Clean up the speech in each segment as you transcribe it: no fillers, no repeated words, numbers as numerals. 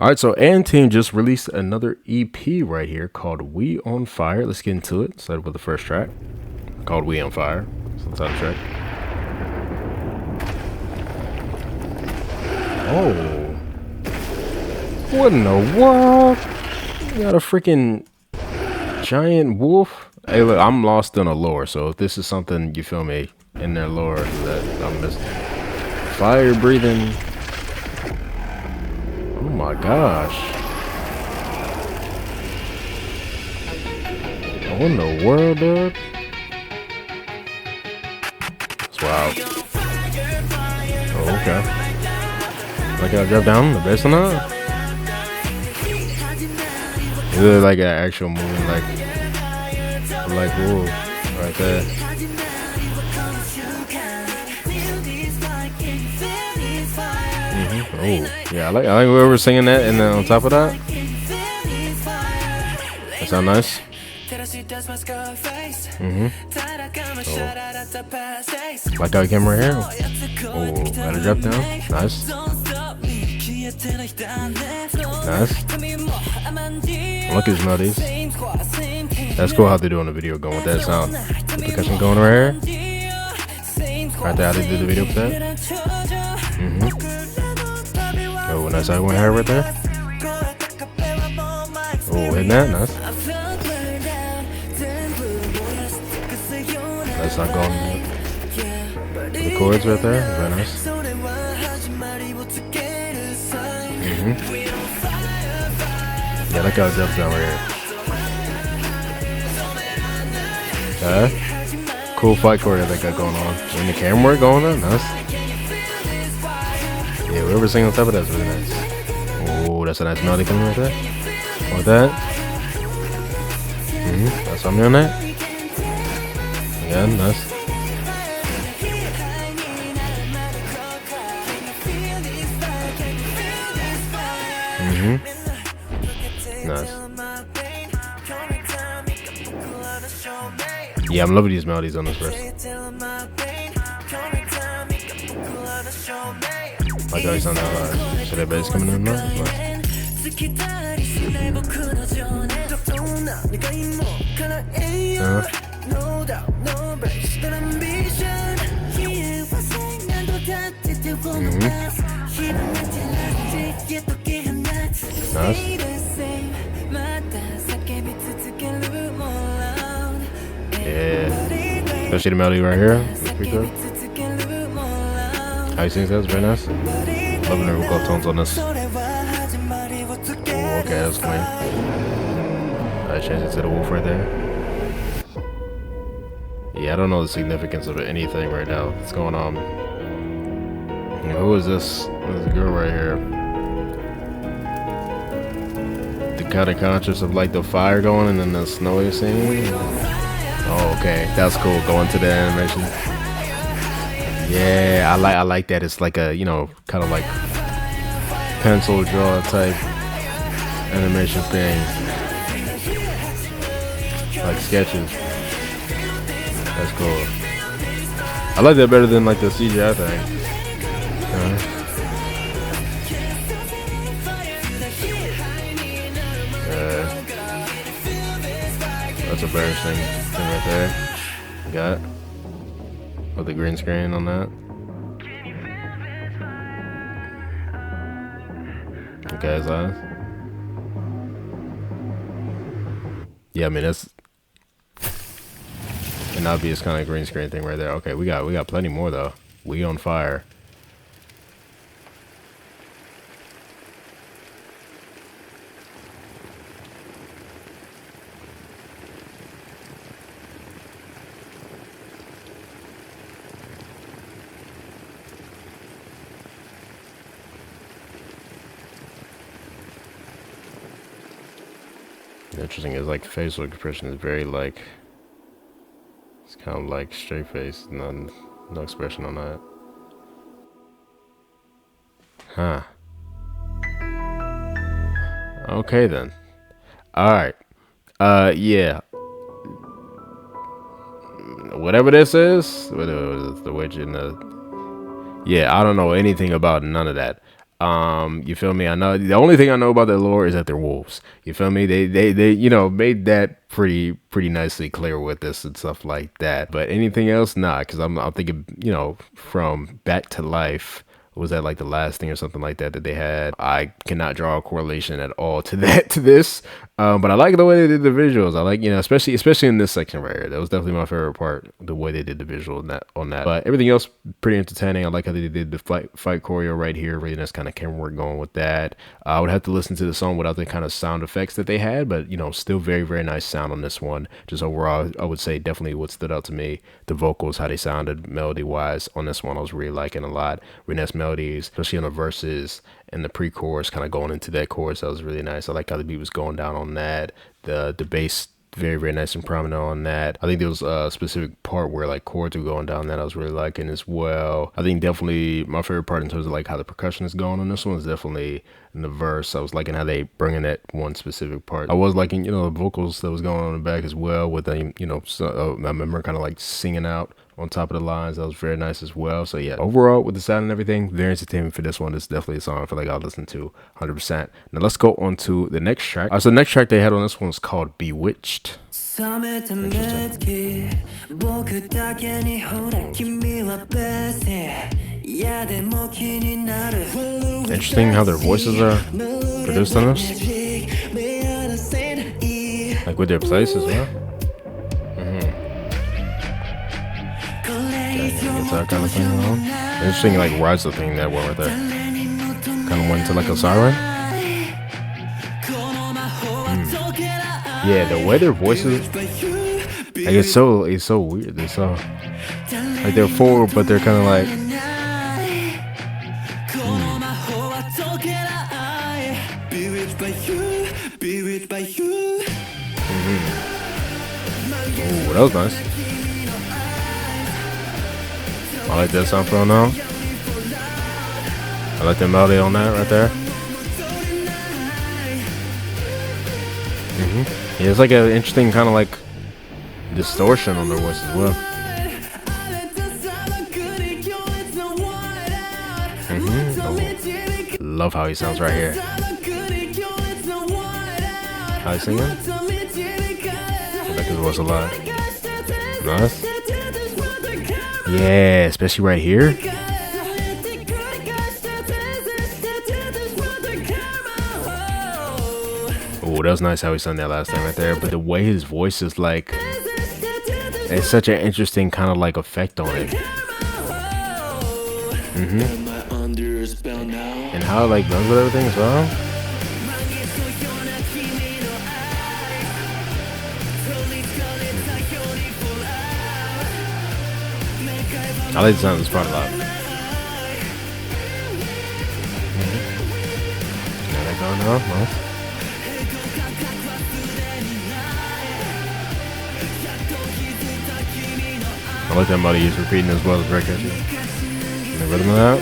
All right, so And Team just released another EP right here called We on Fire. Let's get into it. Started with the first track called We on Fire. It's the title track. Oh. What in the world? You got a freaking giant wolf? Hey, look, I'm lost in a lore, so if this is something, you feel me, in their lore that I'm missing. Fire breathing. Oh my gosh. What in the world, dude? That's wild. Oh, okay. Like I drop down the bass on that? Is it like an actual movie, like wolf right there? Oh, yeah, I like whoever singing that, and then on top of that, that sound nice. Oh. Like how he came right here. Oh, got a drop down. Nice. Nice. I like his melodies. That's cool how they do on the video going with that sound. The percussion going right here. Right there, how they did the video with that. Oh, nice how it went high right there. Oh, hitting that, nice. That's not going. The chords right there, very nice. Yeah, that guy jumps down right here. Cool fight chord that got going on. And the camera work going on, nice. Yeah, whoever singing on top of that's really nice. Oh, that's a nice melody coming right there. Like that. That's something on that. Yeah, nice. Nice. Yeah, I'm loving these melodies on this verse. Like how he's on that should that bass coming in now? Nice. Yeah. Don't see the melody right here. How you sing that? It's very nice. Loving the vocal tones on this. Oh, okay, that's clean. I changed it to the wolf right there. Yeah, I don't know the significance of anything right now. What's going on? Who is this? This girl right here. The kind of conscious of like the fire going and then the snowy scene. Oh, okay, that's cool. Going to the animation. Yeah, I like that. It's like a, you know, kind of like pencil draw type animation thing, like sketches. That's cool. I like that better than like the CGI thing. That's a better thing right there. Got it. With the green screen on that. Okay, his eyes. Yeah, I mean that's an obvious kind of green screen thing right there. Okay, we got plenty more though. We on Fire. Interesting is like facial expression is very like it's kind of like straight face, no expression on that. Huh. Okay then. Alright. Yeah. Whatever this is, the witch in the. Yeah, I don't know anything about none of that. You feel me? I know the only thing I know about their lore is that they're wolves. You feel me? They you know made that pretty nicely clear with this and stuff like that. But anything else, nah, because I'm thinking, you know, from Back to Life. Was that like the last thing or something like that that they had? I cannot draw a correlation at all to that to this. But I like the way they did the visuals. I like, you know, especially in this section right here. That was definitely my favorite part, the way they did the visual on that. But everything else pretty entertaining. I like how they did the fight choreo right here. Really nice kind of camera work going with that. I would have to listen to the song without the kind of sound effects that they had, but you know, still very nice sound on this one. Just overall, I would say definitely what stood out to me, the vocals, how they sounded melody wise on this one. I was really liking a lot. Really nice melodies, especially on the verses and the pre-chorus, kind of going into that chorus. That was really nice. I like how the beat was going down on that. The bass very nice and prominent on that. I think there was a specific part where like chords were going down that I was really liking as well. I think definitely my favorite part in terms of like how the percussion is going on this one is definitely in the verse. I was liking how they bring in that one specific part. I was liking, you know, the vocals that was going on in the back as well with them, you know, so, I remember kind of like singing out on top of the lines. That was very nice as well. So yeah, overall with the sound and everything, very entertaining for this one. It's definitely a song I feel like I'll listen to 100%. Now let's go on to the next track. So the next track they had on this one is called Bewitched. Interesting how their voices are produced on this, like with their place as well. Guitar kind of thing along. Interesting, like rides the thing that one right there. Kind of went into like a siren. Yeah, the way their voices, like it's so weird. They're so like they're forward, but they're kind of like. Ooh, that was nice. I like that sound flow now. I like the melody on that right there. Yeah, it's like an interesting kind of like distortion on their voice as well. Oh. Love how he sounds right here. How he singing? I like his voice a lot. Nice. Yeah, especially right here. Oh, that was nice how he sung that last time right there. But the way his voice is like, it's such an interesting kind of like effect on it. And how it like runs with everything as well. I like the sound of this part a lot. Yeah, they're going on. Nice. I like that melody he's repeating as well as very catchy. And the rhythm of that.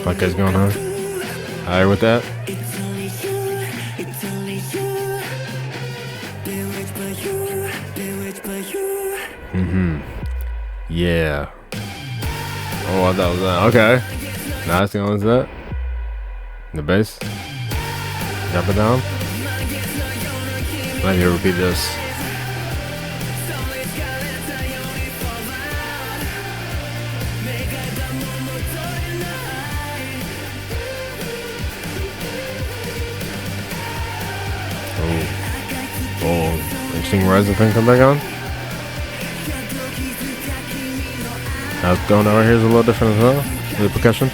What guy's going on? Alright with that. Yeah. Oh, I thought it was that. Okay. Nice going into that. The bass. Drop it down. Let me repeat this. Oh, interesting rising thing come back on. Now it's going over here is a little different as well. The percussion.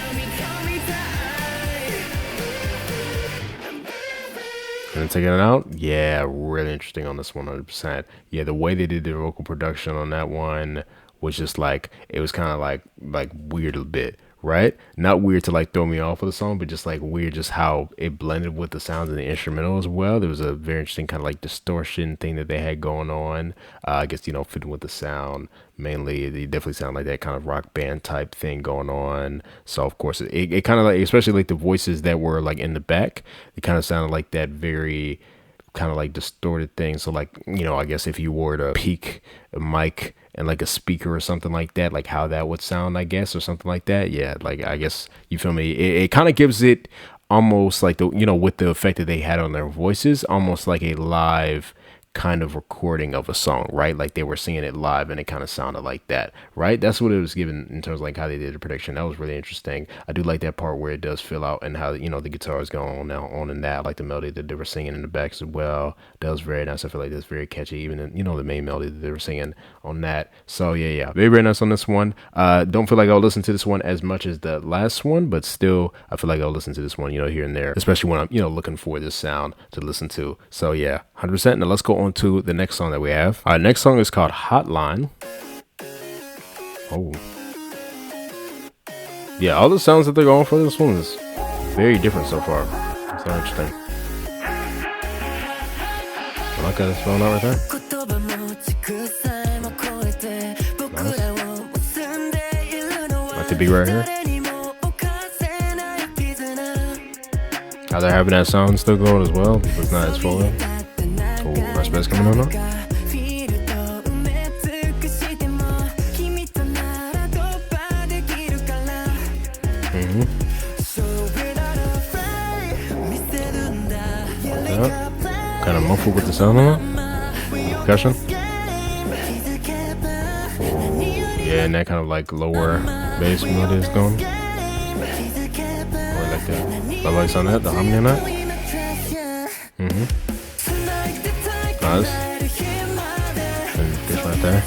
And then taking it out. Yeah, really interesting on this 100%. Yeah, the way they did the vocal production on that one was just like, it was kind of like weird a bit. Right? Not weird to like throw me off with the song, but just like weird just how it blended with the sounds of the instrumental as well. There was a very interesting kind of like distortion thing that they had going on. I guess, you know, fitting with the sound. Mainly, it definitely sounded like that kind of rock band type thing going on. So, of course, it kind of like, especially like the voices that were like in the back, it kind of sounded like that very kind of like distorted thing. So like, you know, I guess if you were to peak a mic and like a speaker or something like that, like how that would sound, I guess, or something like that. Yeah, like I guess, you feel me? It kind of gives it almost like the, you know, with the effect that they had on their voices, almost like a live kind of recording of a song, right? Like they were singing it live and it kind of sounded like that, right? That's what it was given in terms of like how they did the production. That was really interesting. I do like that part where it does fill out and how, you know, the guitar is going on now on in that, like the melody that they were singing in the back as well. That was very nice. I feel like that's very catchy, even in, you know, the main melody that they were singing on that. So yeah, very, very nice on this one. Don't feel like I'll listen to this one as much as the last one, but still I feel like I'll listen to this one, you know, here and there, especially when I'm, you know, looking for this sound to listen to. So yeah, 100%. Now let's go on to the next song that we have. Our next song is called Hotline. Oh yeah, all the sounds that they're going for this one is very different so far. It's so interesting. I like how it's spelling out right there. Nice. Like the beat right here. How they're having that sound still going as well, but it's not as full. Oh, that's bass coming on now. Kind of muffled with the sound on it. Percussion. Yeah, and that kind of like lower bass melody is going. Or like the lights on that, the harmony on that. Nice. And this right there.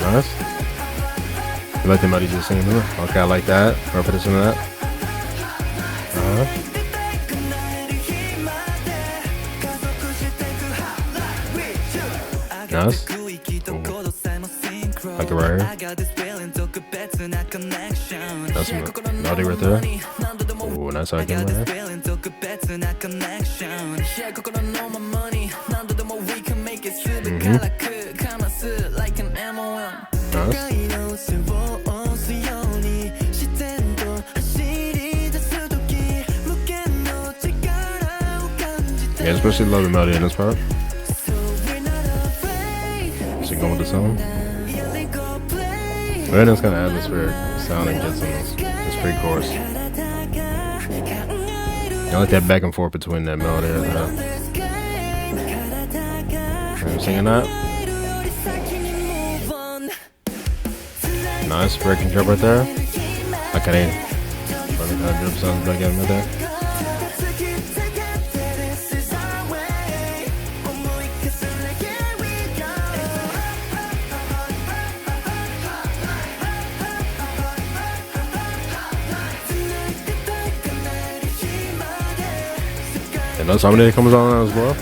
Nice. You like the melody just singing through? Okay, I like that. Repetition of that. Nice. Ooh. Like it right here. That's some melody right there. Ooh, nice how I get right here. Nice. Yeah, especially love the melody in this part. She going with the song. Very nice kind of atmospheric sounding gets in this pre-chorus. I like that back and forth between that melody and I'm singing that. Nice breaking drop right there. Like how they drip sounds back at me right there. And notice how many comes on as well.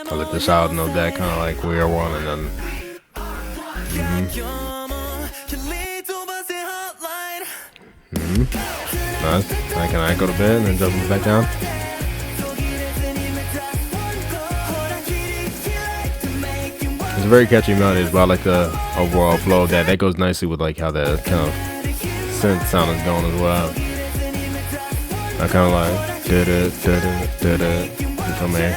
I like this out, no that kind of like we are one and then. Nice. Can I go to bed and then jump back down? It's a very catchy melody, but I like the overall flow of that. That goes nicely with like how the kind of synth sound is going as well. I kind of like you feel me?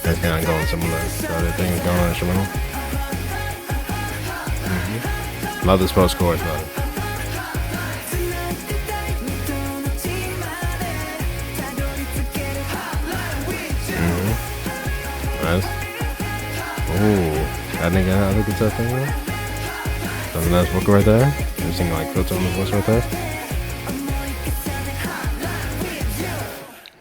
That's kind of going similar. So the thing is going on instrumental. Love this post chorus melody. Nice. Ooh, I think it's that thing there. That's a nice vocal right there. You're singing like filter on the voice right there.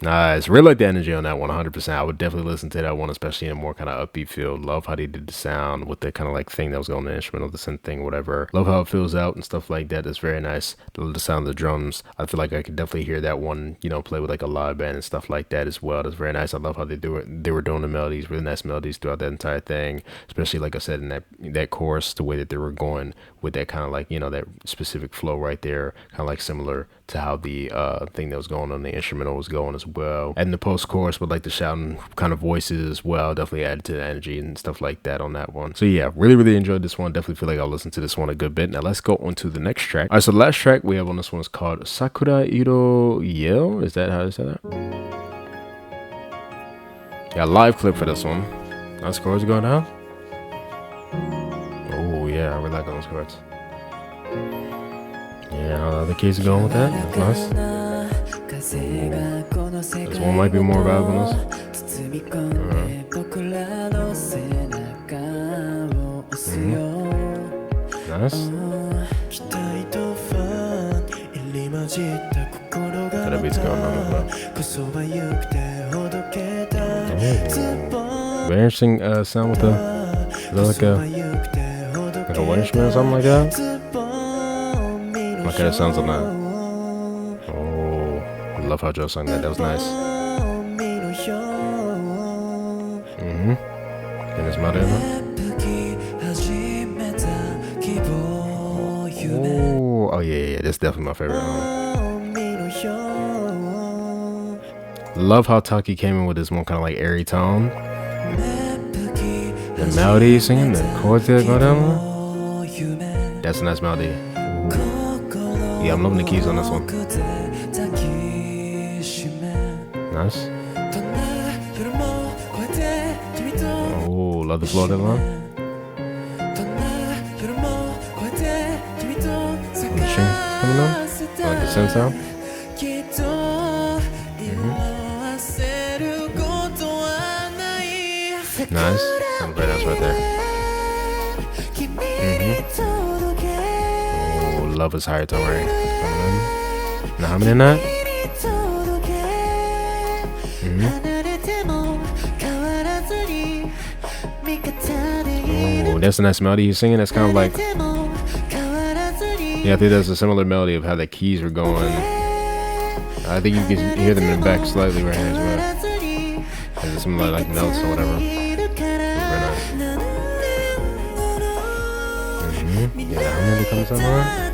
Nice. Really like the energy on that one, 100%. I would definitely listen to that one, especially in a more kind of upbeat feel. Love how they did the sound with the kind of like thing that was going on the instrumental, the synth thing, whatever. Love how it fills out and stuff like that. That's very nice. The sound of the drums. I feel like I could definitely hear that one, you know, play with like a live band and stuff like that as well. That's very nice. I love how they do it. They were doing the melodies, really nice melodies throughout that entire thing, especially like I said in that chorus, the way that they were going with that kind of like, you know, that specific flow right there, kind of like similar to how the thing that was going on the instrumental was going as well. well. And the post-chorus with like the shouting kind of voices as well definitely added to the energy and stuff like that on that one. So yeah, really enjoyed this one. Definitely feel like I'll listen to this one a good bit. Now let's go on to the next track. All right, so the last track we have on this one is called Sakura Iro Yeo. Is that how to say that? Yeah, live clip for this one. Nice chords going down. Oh yeah, I really like those chords. Yeah, how the other keys are going with that. That's nice. This one might be more valuable than this. Nice. That beat's going on as well. Very interesting sound with the, is that like a wind instrument or something like that? What kind of sounds on that? Oh, I love how Joe sang that. That was nice. And his mother in that. Oh yeah, that's definitely my favorite one. Love how Taki came in with this one kind of like airy tone. The melody he's singing, the chords that go down. That's a nice melody. Ooh. Yeah, I'm loving the keys on this one. Nice. Oh, love the flow of that line. The strings coming on. Like the synth sound. Nice. Some great ass right there. Oh, love his higher tone right. Now how many in that? Oh, that's a nice melody he's singing. That's kind of like, yeah, I think that's a similar melody of how the keys were going. I think you can hear them in the back slightly right here as well. There's some like notes or whatever. Yeah, how many comes on that?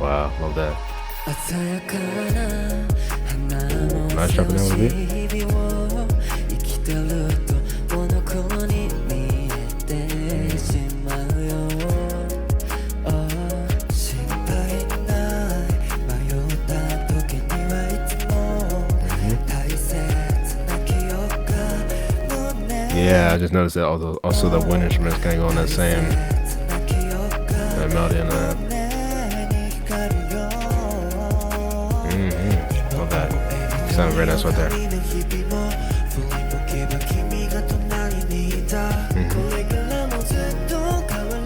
Wow, love that. Nice dropping down with the beat. Yeah, I just noticed that also the wind instruments kind of go on that same melody and that. Love that. Sounds very nice right there.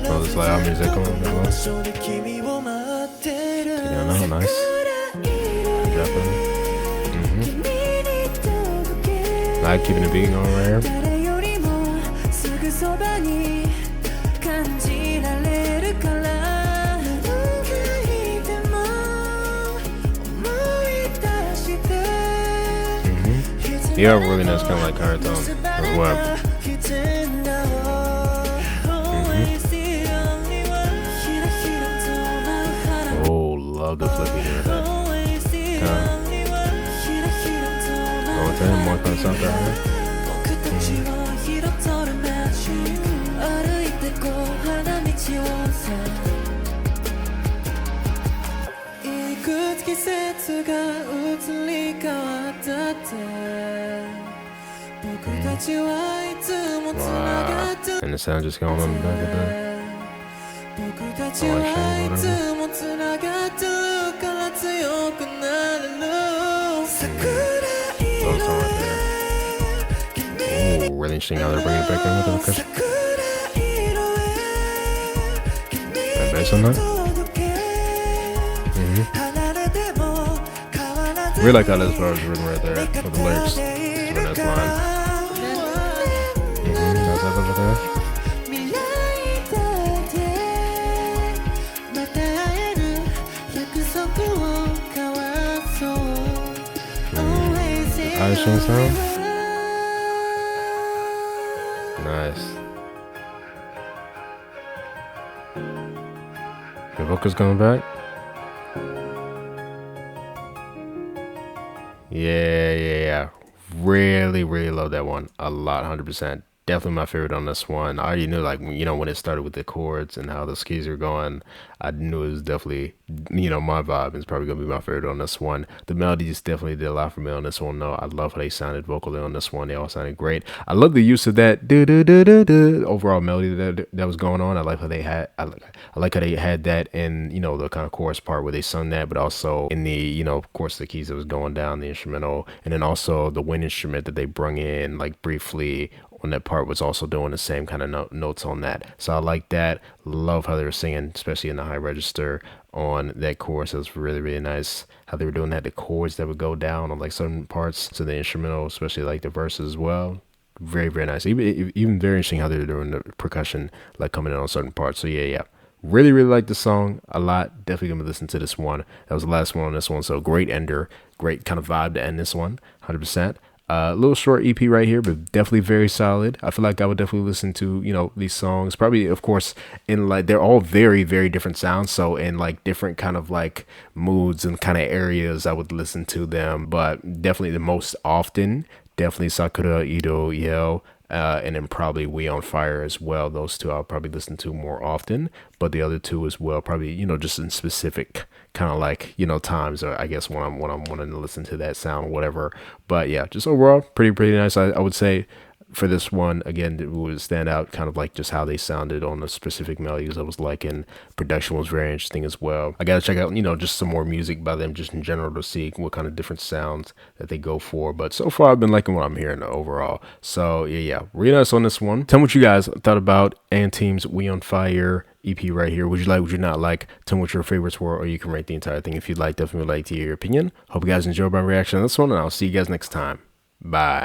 Oh, this loud music going on as well. Yeah, nice. I like keeping the beat going right here. You have a really nice kind of like higher tone as well. Oh, love the flippy here. Oh, it's in more kind of sound right here. Wow. And the sound just going on the back of that. Oh, really interesting how they're bringing it back in with the percussion. And bass on that. Really like how this part is written right there with the lyrics. It's a really nice line. Nice up over there. Irish sound. Nice. vocals coming back. Yeah. Really, really love that one a lot, 100%. Definitely my favorite on this one. I already knew, like, when it started with the chords and how the keys are going, I knew it was definitely, my vibe. It's probably gonna be my favorite on this one. The melodies definitely did a lot for me on this one, though. I love how they sounded vocally on this one. They all sounded great. I love the use of that overall melody that was going on. I like how they had, I like how they had that in, the kind of chorus part where they sung that, but also in the, of course, the keys that was going down, the instrumental, and then also the wind instrument that they brung in, like, briefly on that part was also doing the same kind of notes on that. So I like that. Love how they were singing, especially in the high register on that chorus. It was really, really nice how they were doing that. The chords that would go down on like certain parts to the instrumental, especially like the verses as well. Very, very nice. Even very interesting how they were doing the percussion, like coming in on certain parts. So yeah. Really, really like the song a lot. Definitely gonna listen to this one. That was the last one on this one. So great ender, great kind of vibe to end this one, 100%. A little short EP right here, but definitely very solid. I feel like I would definitely listen to, these songs. Probably, of course, in like, they're all very, very different sounds. So in like different kind of like moods and kind of areas, I would listen to them. But definitely the most often, definitely Sakura, Ido, Yell. And then probably We on Fire as well. Those two I'll probably listen to more often, but the other two as well, probably, just in specific kind of like, times, or I guess when I'm wanting to listen to that sound or whatever. But yeah, just overall pretty nice. I would say for this one, again, it would stand out kind of like just how they sounded on the specific melodies I was liking. Production was very interesting as well. I gotta check out, just some more music by them just in general to see what kind of different sounds that they go for. But so far, I've been liking what I'm hearing overall. So yeah, really nice on this one. Tell me what you guys thought about &TEAM's We on Fire EP right here. Would you like, would you not like? Tell me what your favorites were, or you can rate the entire thing if you'd like. Definitely like to hear your opinion. Hope you guys enjoyed my reaction on this one, and I'll see you guys next time. Bye.